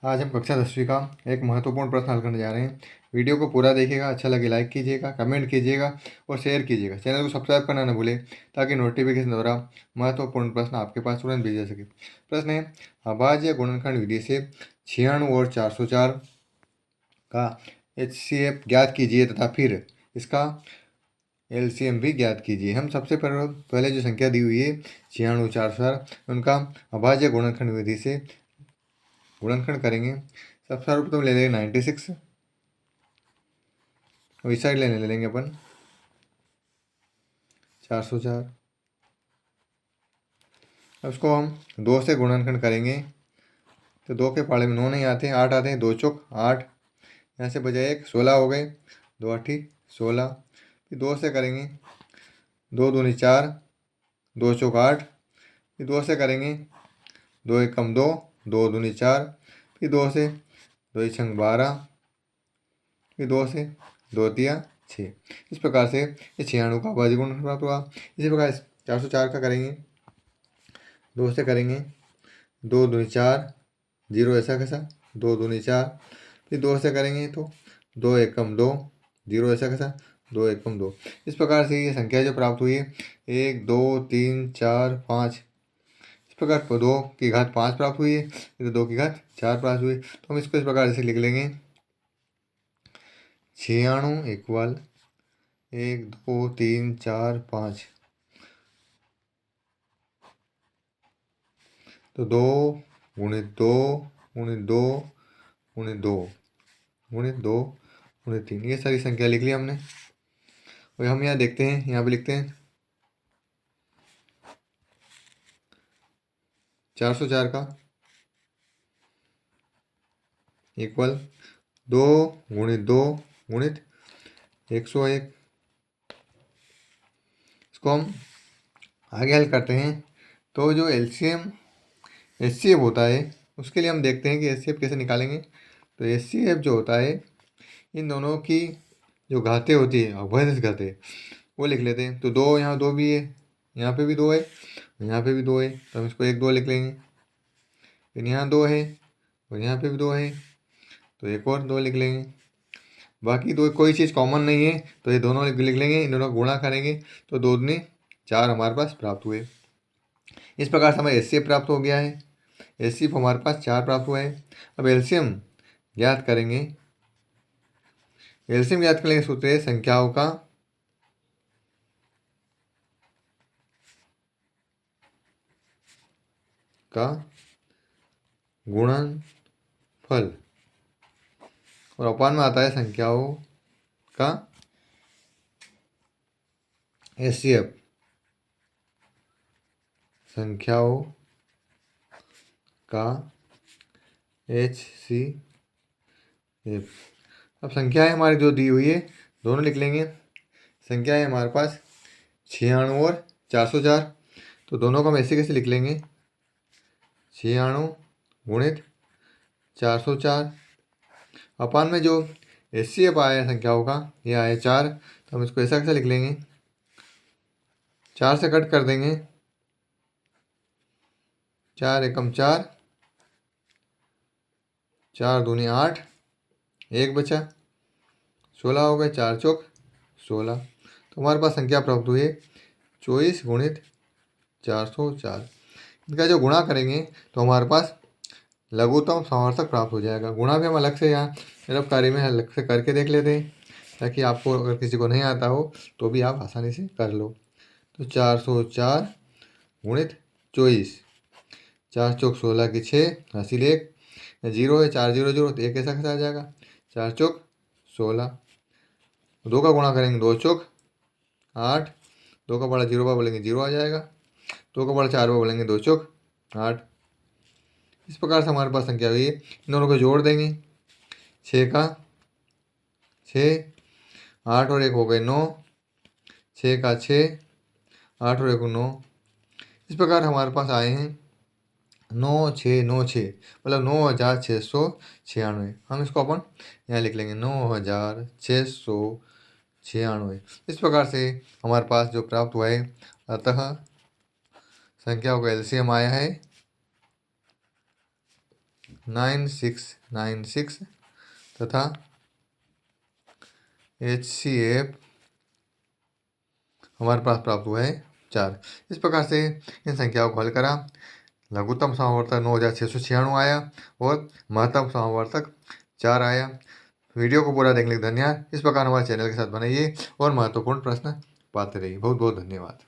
आज हम कक्षा 10वीं का एक महत्वपूर्ण प्रश्न हल करने जा रहे हैं। वीडियो को पूरा देखिएगा, अच्छा लगे लाइक कीजिएगा, कमेंट कीजिएगा और शेयर कीजिएगा। चैनल को सब्सक्राइब करना न भूलें ताकि नोटिफिकेशन द्वारा महत्वपूर्ण प्रश्न आपके पास तुरंत भेजे जा सके। प्रश्न है, अभाज्य गुणनखंड विधि से 96 और 404 का HCF ज्ञात कीजिए तथा फिर इसका LCM भी ज्ञात कीजिए। हम सबसे पहले जो संख्या दी हुई है 96 404, उनका अभाज्य गुणनखंड विधि से गुणनखंड करेंगे। सबसे सर्वप्रथम ले लेंगे 96 और इस साइड ले लेंगे अपन 404। अब उसको हम 2 से गुणनखंड करेंगे तो 2 के पाड़े में 9 नहीं आते, 8 आते हैं। 2 चौक 8, यहाँ से बजाय 1 16 हो गए, 2 आठी 16। फिर 2 से करेंगे, 2 दूनी 4, 2 चौक 8। फिर 2 से करेंगे, 2 एकम 2, 2 दूनी 4। फिर 2 से 2 छंग 12। फिर 2 से 2 तिया 6। इस प्रकार से ये 96 का अभाज्य गुणनखंड प्राप्त हुआ। इसी प्रकार 404 का करेंगे, 2 से करेंगे, 2 दूनी 4, 0 ऐसा कैसा, 2 दूनी 4। फिर 2 से करेंगे तो 2 एकम 2, 0 ऐसा कैसा, 2 एकम 2। इस प्रकार से ये संख्या जो प्राप्त हुई है 1 2 3 4 5, इस प्रकार 2 की घात 5 प्राप्त हुई है, फिर 2 की घात 4 प्राप्त हुई। तो हम इसको इस प्रकार से लिख लेंगे, 96 इक्वल 1 2 3 4 5। तो 2 गुणित 2 गुणित 2 गुणित 2 गुणित 2 गुणित 3, ये सारी संख्या लिख ली हमने। और हम यहाँ देखते हैं, यहाँ पे लिखते हैं 404 का इक्वल 2 गुणित 2 गुणित 101। इसको हम आगे हल करते हैं तो जो LCM HCF होता है उसके लिए हम देखते हैं कि HCF कैसे निकालेंगे। तो HCF जो होता है, इन दोनों की जो घातें होती है, अभेद घातें, वो लिख लेते हैं। तो 2 यहाँ 2 भी है, यहाँ पे भी 2 है, यहाँ पे भी 2 है, तो हम इसको 1 2 लिख लेंगे। फिर यहाँ 2 है और यहाँ पे भी 2 है, तो एक और 2 लिख लेंगे। बाकी दो कोई चीज़ कॉमन नहीं है तो ये दोनों लिख लेंगे। इन दोनों को गुणा करेंगे तो 2 दूनी 4 हमारे पास प्राप्त हुए। इस प्रकार से हमें HCF प्राप्त हो गया है। HCF हमारे पास 4 प्राप्त हुआ है। अब LCM ज्ञात करेंगे। LCM ज्ञात करने के सूत्र है संख्याओं का गुणनफल और अपान में आता है संख्याओं का HCF। संख्याओं का HCF। अब संख्याएं हमारी जो दी हुई है दोनों लिख लेंगे। संख्या है हमारे पास 96 और 404, तो दोनों को हम ऐसे कैसे लिख लेंगे, 96 गुणित 404। अपान में जो HCF आया है संख्याओं का, ये आया 4, तो हम इसको ऐसा कैसे लिख लेंगे, 4 से कट कर देंगे, 4 एकम 4, 4 दूनी 8, 1 बचा, 16 हो गए, 4 चौक 16। तो हमारे पास संख्या प्राप्त हुई है 24 गुणित 404। इनका जो गुणा करेंगे तो हमारे पास लघुत्तम समर्थक प्राप्त हो जाएगा। गुणा भी हम अलग से यहाँ निरप कार्य में अलग से करके देख लेते हैं ताकि आपको अगर किसी को नहीं आता हो तो भी आप आसानी से कर लो। तो 404 गुणित 24, 4 चौक 16 की 6, हासिल 1, 0 है, 4 0 0, तो 1 ऐसा कैसा आ जाएगा, 4 चौक 16। 2 का गुणा करेंगे, 2 चौक 8, 2 का बड़ा 0 पर बोलेंगे 0 आ जाएगा, 2 का बड़ा 4 पर बोलेंगे 2 चौक 8। इस प्रकार से हमारे पास संख्या हुई है। इन दोनों को जोड़ देंगे, 6 का 6, 8 और 1 हो गए 9, 6 का 6, 8 और 1 को 9। इस प्रकार हमारे पास आए हैं 9696, मतलब 9696। हम इसको अपन यहाँ लिख लेंगे 9696। इस प्रकार से हमारे पास जो प्राप्त हुआ है, अतः संख्याओं का LCM आया है 9696 तथा HCF हमारे पास प्राप्त हुआ है 4। इस प्रकार से इन संख्याओं को हल करा। लघुत्तम समावर्तक 9696 आया और महत्तम समावर्तक 4 आया। वीडियो को पूरा देखने के लिए धन्यवाद। इस प्रकार हमारे चैनल के साथ बनाइए और महत्वपूर्ण प्रश्न पाते रहिए। बहुत बहुत धन्यवाद।